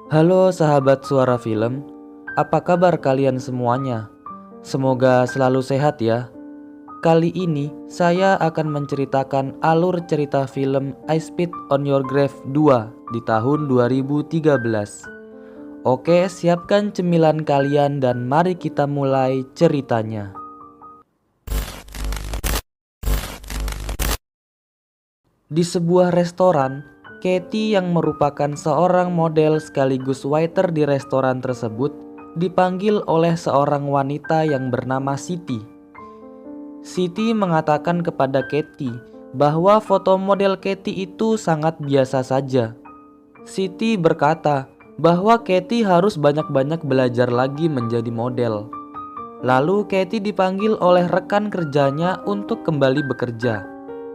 Halo sahabat Suara Film, apa kabar kalian semuanya? Semoga selalu sehat ya. Kali ini saya akan menceritakan alur cerita film I Spit on Your Grave 2 di tahun 2013. Oke, siapkan cemilan kalian dan mari kita mulai ceritanya. Di sebuah restoran, Katie yang merupakan seorang model sekaligus waiter di restoran tersebut dipanggil oleh seorang wanita yang bernama Siti. Siti mengatakan kepada Katie bahwa foto model Katie itu sangat biasa saja. Siti berkata bahwa Katie harus banyak-banyak belajar lagi menjadi model. Lalu Katie dipanggil oleh rekan kerjanya untuk kembali bekerja.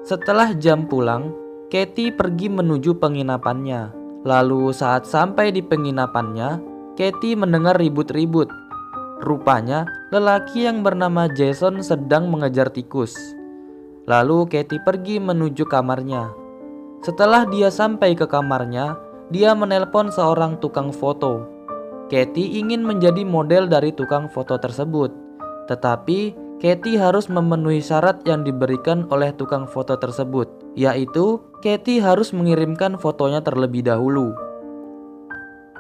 Setelah jam pulang, Katie pergi menuju penginapannya. Lalu saat sampai di penginapannya, Katie mendengar ribut-ribut. Rupanya lelaki yang bernama Jason sedang mengejar tikus. Lalu Katie pergi menuju kamarnya. Setelah dia sampai ke kamarnya, dia menelpon seorang tukang foto. Katie ingin menjadi model dari tukang foto tersebut, tetapi Katie harus memenuhi syarat yang diberikan oleh tukang foto tersebut, yaitu Katie harus mengirimkan fotonya terlebih dahulu.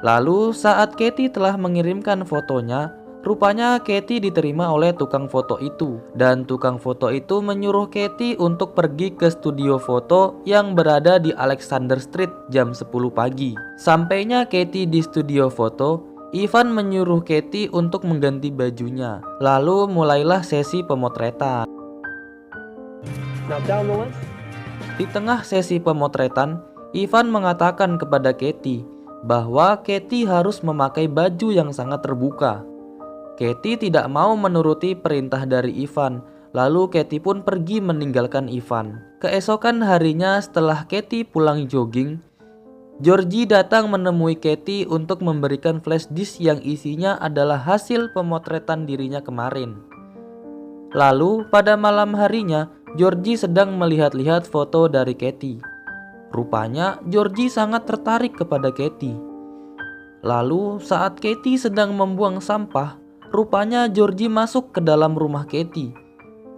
Lalu saat Katie telah mengirimkan fotonya, rupanya Katie diterima oleh tukang foto itu, dan tukang foto itu menyuruh Katie untuk pergi ke studio foto yang berada di Alexander Street jam 10 pagi. Sampainya Katie di studio foto, Ivan menyuruh Katie untuk mengganti bajunya. Lalu mulailah sesi pemotretan. Di tengah sesi pemotretan, Ivan mengatakan kepada Katie bahwa Katie harus memakai baju yang sangat terbuka. Katie tidak mau menuruti perintah dari Ivan, lalu Katie pun pergi meninggalkan Ivan. Keesokan harinya setelah Katie pulang jogging, Georgie datang menemui Katie untuk memberikan flash disk yang isinya adalah hasil pemotretan dirinya kemarin. Lalu pada malam harinya, Georgie sedang melihat-lihat foto dari Katie. Rupanya Georgie sangat tertarik kepada Katie. Lalu saat Katie sedang membuang sampah, rupanya Georgie masuk ke dalam rumah Katie.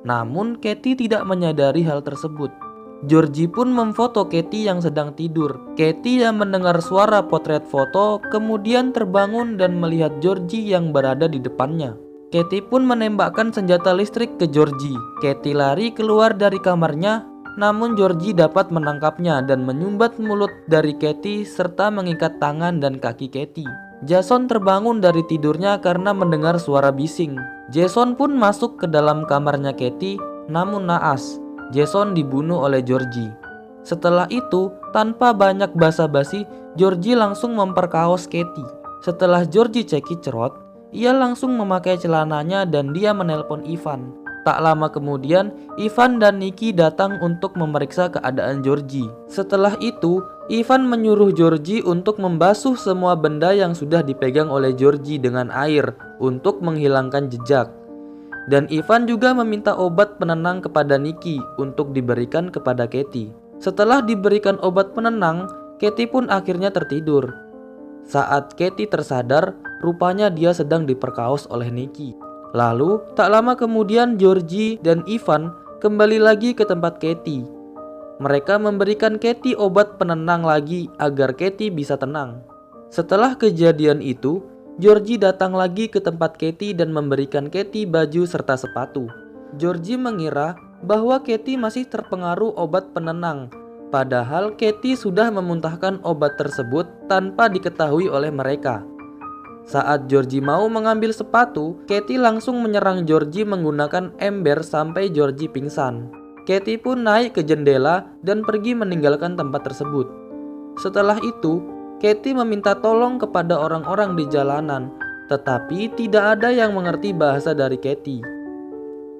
Namun Katie tidak menyadari hal tersebut. Georgie pun memfoto Katie yang sedang tidur. Katie yang mendengar suara potret foto kemudian terbangun dan melihat Georgie yang berada di depannya. Katie pun menembakkan senjata listrik ke Georgie. Katie lari keluar dari kamarnya, namun Georgie dapat menangkapnya dan menyumbat mulut dari Katie serta mengikat tangan dan kaki Katie. Jason terbangun dari tidurnya karena mendengar suara bising. Jason pun masuk ke dalam kamarnya Katie, namun naas, Jason dibunuh oleh Georgie. Setelah itu, tanpa banyak basa-basi, Georgie langsung memperkaos Katie. Setelah Georgie cekicrot, ia langsung memakai celananya dan dia menelpon Ivan. Tak lama kemudian, Ivan dan Nikki datang untuk memeriksa keadaan Georgie. Setelah itu, Ivan menyuruh Georgie untuk membasuh semua benda yang sudah dipegang oleh Georgie dengan air untuk menghilangkan jejak. Dan Ivan juga meminta obat penenang kepada Nikki untuk diberikan kepada Katie. Setelah diberikan obat penenang, Katie pun akhirnya tertidur. Saat Katie tersadar, rupanya dia sedang diperkaos oleh Nikki. Lalu, tak lama kemudian Georgie dan Ivan kembali lagi ke tempat Katie. Mereka memberikan Katie obat penenang lagi agar Katie bisa tenang. Setelah kejadian itu, Georgie datang lagi ke tempat Katie dan memberikan Katie baju serta sepatu. Georgie mengira bahwa Katie masih terpengaruh obat penenang, padahal Katie sudah memuntahkan obat tersebut tanpa diketahui oleh mereka. Saat Georgie mau mengambil sepatu, Katie langsung menyerang Georgie menggunakan ember sampai Georgie pingsan. Katie pun naik ke jendela dan pergi meninggalkan tempat tersebut. Setelah itu, Katie meminta tolong kepada orang-orang di jalanan, tetapi tidak ada yang mengerti bahasa dari Katie.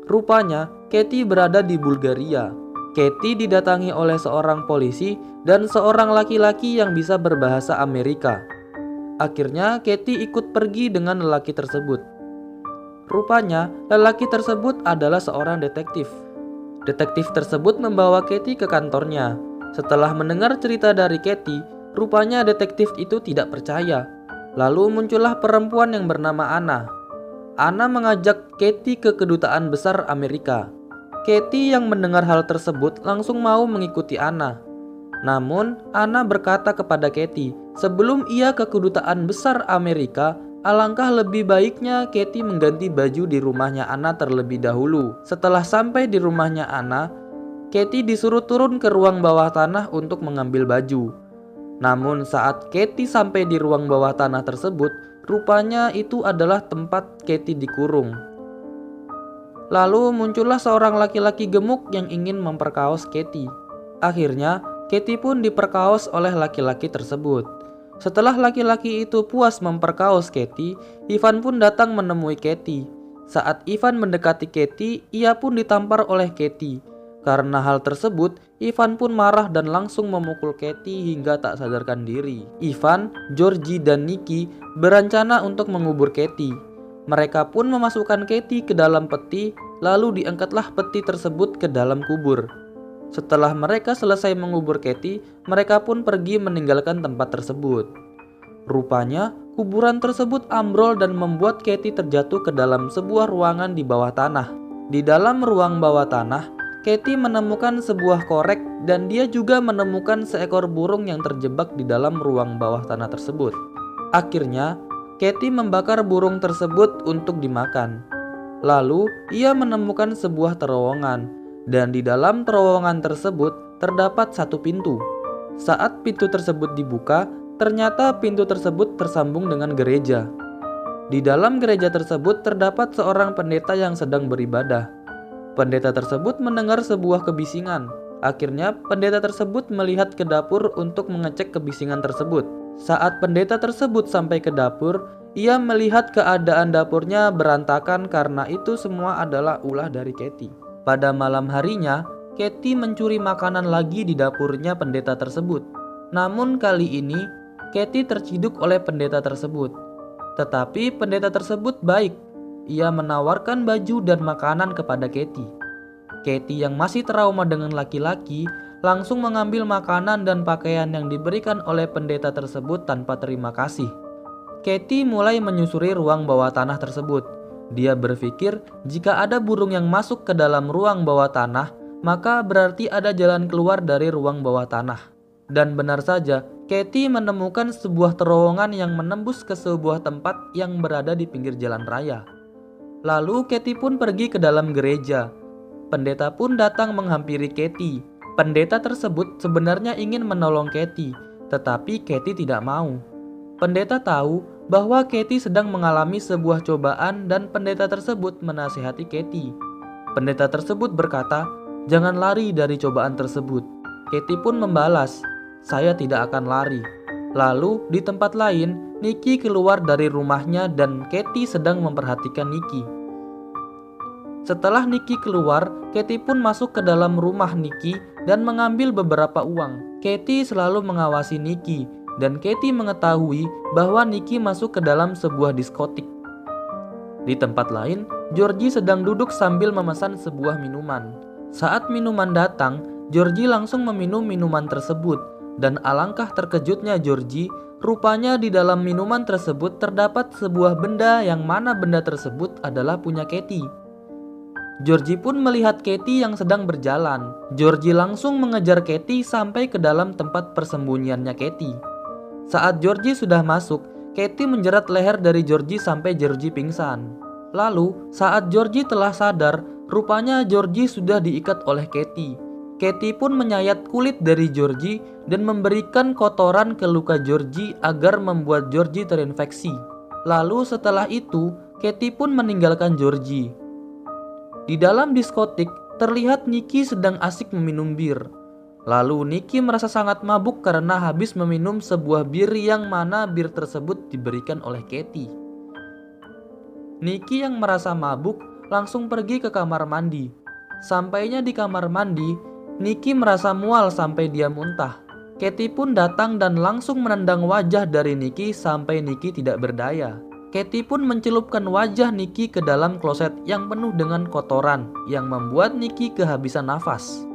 Rupanya, Katie berada di Bulgaria. Katie didatangi oleh seorang polisi dan seorang laki-laki yang bisa berbahasa Amerika. Akhirnya, Katie ikut pergi dengan lelaki tersebut. Rupanya, lelaki tersebut adalah seorang detektif. Detektif tersebut membawa Katie ke kantornya. Setelah mendengar cerita dari Katie, rupanya detektif itu tidak percaya Lalu muncullah perempuan yang bernama Anna. Anna mengajak Katie ke kedutaan besar Amerika. Katie yang mendengar hal tersebut langsung mau mengikuti Anna. Namun, Anna berkata kepada Katie, sebelum ia ke kedutaan besar Amerika, alangkah lebih baiknya Katie mengganti baju di rumahnya Anna terlebih dahulu. Setelah sampai di rumahnya Anna, Katie disuruh turun ke ruang bawah tanah untuk mengambil baju. Namun saat Katie sampai di ruang bawah tanah tersebut, rupanya itu adalah tempat Katie dikurung. Lalu muncullah seorang laki-laki gemuk yang ingin memperkaos Katie. Akhirnya, Katie pun diperkaos oleh laki-laki tersebut. Setelah laki-laki itu puas memperkaos Katie, Ivan pun datang menemui Katie. Saat Ivan mendekati Katie, ia pun ditampar oleh Katie. Karena hal tersebut, Ivan pun marah dan langsung memukul Katie hingga tak sadarkan diri. Ivan, Georgie, dan Nikki berencana untuk mengubur Katie. Mereka pun memasukkan Katie ke dalam peti, lalu diangkatlah peti tersebut ke dalam kubur. Setelah mereka selesai mengubur Katie, mereka pun pergi meninggalkan tempat tersebut. Rupanya, kuburan tersebut ambrol dan membuat Katie terjatuh ke dalam sebuah ruangan di bawah tanah. Di dalam ruang bawah tanah, Katie menemukan sebuah korek dan dia juga menemukan seekor burung yang terjebak di dalam ruang bawah tanah tersebut. Akhirnya, Katie membakar burung tersebut untuk dimakan. Lalu, ia menemukan sebuah terowongan dan di dalam terowongan tersebut terdapat satu pintu. Saat pintu tersebut dibuka, ternyata pintu tersebut tersambung dengan gereja. Di dalam gereja tersebut terdapat seorang pendeta yang sedang beribadah. Pendeta tersebut mendengar sebuah kebisingan. Akhirnya pendeta tersebut melihat ke dapur untuk mengecek kebisingan tersebut. Saat pendeta tersebut sampai ke dapur, ia melihat keadaan dapurnya berantakan karena itu semua adalah ulah dari Katie. Pada malam harinya, Katie mencuri makanan lagi di dapurnya pendeta tersebut. Namun kali ini, Katie terciduk oleh pendeta tersebut. Tetapi pendeta tersebut baik. Ia menawarkan baju dan makanan kepada Katie. Katie yang masih trauma dengan laki-laki langsung mengambil makanan dan pakaian yang diberikan oleh pendeta tersebut tanpa terima kasih. Katie mulai menyusuri ruang bawah tanah tersebut. Dia berpikir jika ada burung yang masuk ke dalam ruang bawah tanah, maka berarti ada jalan keluar dari ruang bawah tanah. Dan benar saja, Katie menemukan sebuah terowongan yang menembus ke sebuah tempat yang berada di pinggir jalan raya. Lalu Katie pun pergi ke dalam gereja. Pendeta pun datang menghampiri Katie. Pendeta tersebut sebenarnya ingin menolong Katie, tetapi Katie tidak mau. Pendeta tahu bahwa Katie sedang mengalami sebuah cobaan dan pendeta tersebut menasihati Katie. Pendeta tersebut berkata, "Jangan lari dari cobaan tersebut." Katie pun membalas, "Saya tidak akan lari." Lalu di tempat lain, Nikki keluar dari rumahnya dan Katie sedang memperhatikan Nikki. Setelah Nikki keluar, Katie pun masuk ke dalam rumah Nikki dan mengambil beberapa uang. Katie selalu mengawasi Nikki dan Katie mengetahui bahwa Nikki masuk ke dalam sebuah diskotik. Di tempat lain, Georgie sedang duduk sambil memesan sebuah minuman. Saat minuman datang, Georgie langsung meminum minuman tersebut dan alangkah terkejutnya Georgie, rupanya di dalam minuman tersebut terdapat sebuah benda yang mana benda tersebut adalah punya Katie. Georgie pun melihat Katie yang sedang berjalan. Georgie langsung mengejar Katie sampai ke dalam tempat persembunyiannya Katie. Saat Georgie sudah masuk, Katie menjerat leher dari Georgie sampai Georgie pingsan. Lalu, saat Georgie telah sadar, rupanya Georgie sudah diikat oleh Katie. Katie pun menyayat kulit dari Georgie dan memberikan kotoran ke luka Georgie agar membuat Georgie terinfeksi. Lalu setelah itu, Katie pun meninggalkan Georgie. Di dalam diskotik, terlihat Nikki sedang asik meminum bir. Lalu Nikki merasa sangat mabuk karena habis meminum sebuah bir yang mana bir tersebut diberikan oleh Katie. Nikki yang merasa mabuk langsung pergi ke kamar mandi. Sampainya di kamar mandi, Nikki merasa mual sampai dia muntah. Katie pun datang dan langsung menendang wajah dari Nikki sampai Nikki tidak berdaya. Katie pun mencelupkan wajah Nikki ke dalam kloset yang penuh dengan kotoran yang membuat Nikki kehabisan nafas.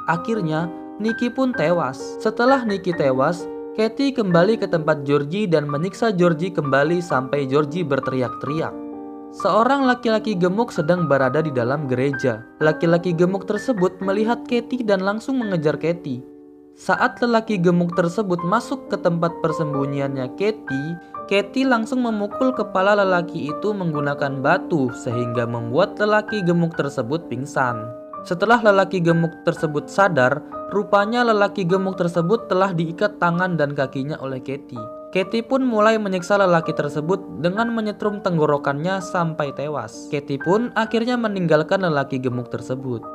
Akhirnya, Nikki pun tewas. Setelah Nikki tewas, Katie kembali ke tempat Georgie dan menyiksa Georgie kembali sampai Georgie berteriak-teriak. Seorang laki-laki gemuk sedang berada di dalam gereja. Laki-laki gemuk tersebut melihat Katie dan langsung mengejar Katie. Saat lelaki gemuk tersebut masuk ke tempat persembunyiannya Katie langsung memukul kepala lelaki itu menggunakan batu sehingga membuat lelaki gemuk tersebut pingsan. Setelah lelaki gemuk tersebut sadar, rupanya lelaki gemuk tersebut telah diikat tangan dan kakinya oleh Katie. Katie pun mulai menyiksa lelaki tersebut dengan menyetrum tenggorokannya sampai tewas. Katie pun akhirnya meninggalkan lelaki gemuk tersebut.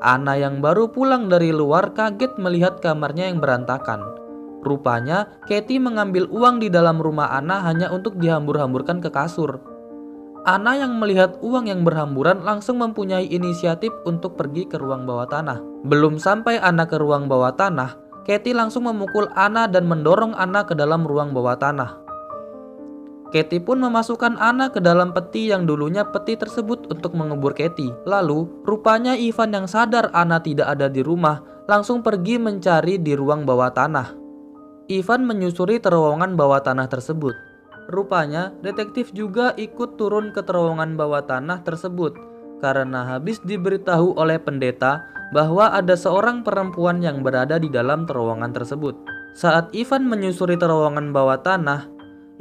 Anna yang baru pulang dari luar kaget melihat kamarnya yang berantakan. Rupanya Katie mengambil uang di dalam rumah Anna hanya untuk dihambur-hamburkan ke kasur. Anna yang melihat uang yang berhamburan langsung mempunyai inisiatif untuk pergi ke ruang bawah tanah. Belum sampai Anna ke ruang bawah tanah, Katie langsung memukul Anna dan mendorong Anna ke dalam ruang bawah tanah. Katie pun memasukkan Anna ke dalam peti yang dulunya peti tersebut untuk mengubur Katie. Lalu, rupanya Ivan yang sadar Anna tidak ada di rumah langsung pergi mencari di ruang bawah tanah. Ivan menyusuri terowongan bawah tanah tersebut. Rupanya, detektif juga ikut turun ke terowongan bawah tanah tersebut karena habis diberitahu oleh pendeta bahwa ada seorang perempuan yang berada di dalam terowongan tersebut. Saat Ivan menyusuri terowongan bawah tanah,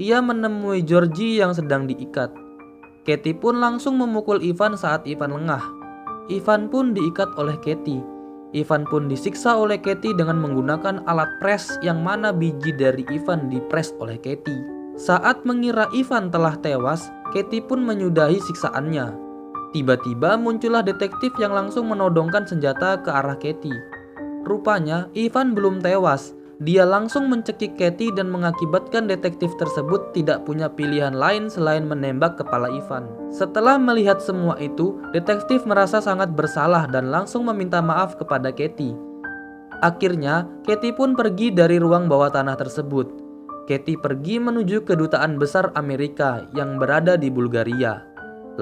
ia menemui Georgie yang sedang diikat. Katie pun langsung memukul Ivan saat Ivan lengah. Ivan pun diikat oleh Katie. Ivan pun disiksa oleh Katie dengan menggunakan alat pres yang mana biji dari Ivan dipres oleh Katie. Saat mengira Ivan telah tewas, Katie pun menyudahi siksaannya. Tiba-tiba muncullah detektif yang langsung menodongkan senjata ke arah Katie. Rupanya Ivan belum tewas. Dia langsung mencekik Katie dan mengakibatkan detektif tersebut tidak punya pilihan lain selain menembak kepala Ivan. Setelah melihat semua itu, detektif merasa sangat bersalah dan langsung meminta maaf kepada Katie. Akhirnya, Katie pun pergi dari ruang bawah tanah tersebut. Katie pergi menuju kedutaan besar Amerika yang berada di Bulgaria.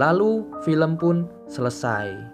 Lalu, film pun selesai.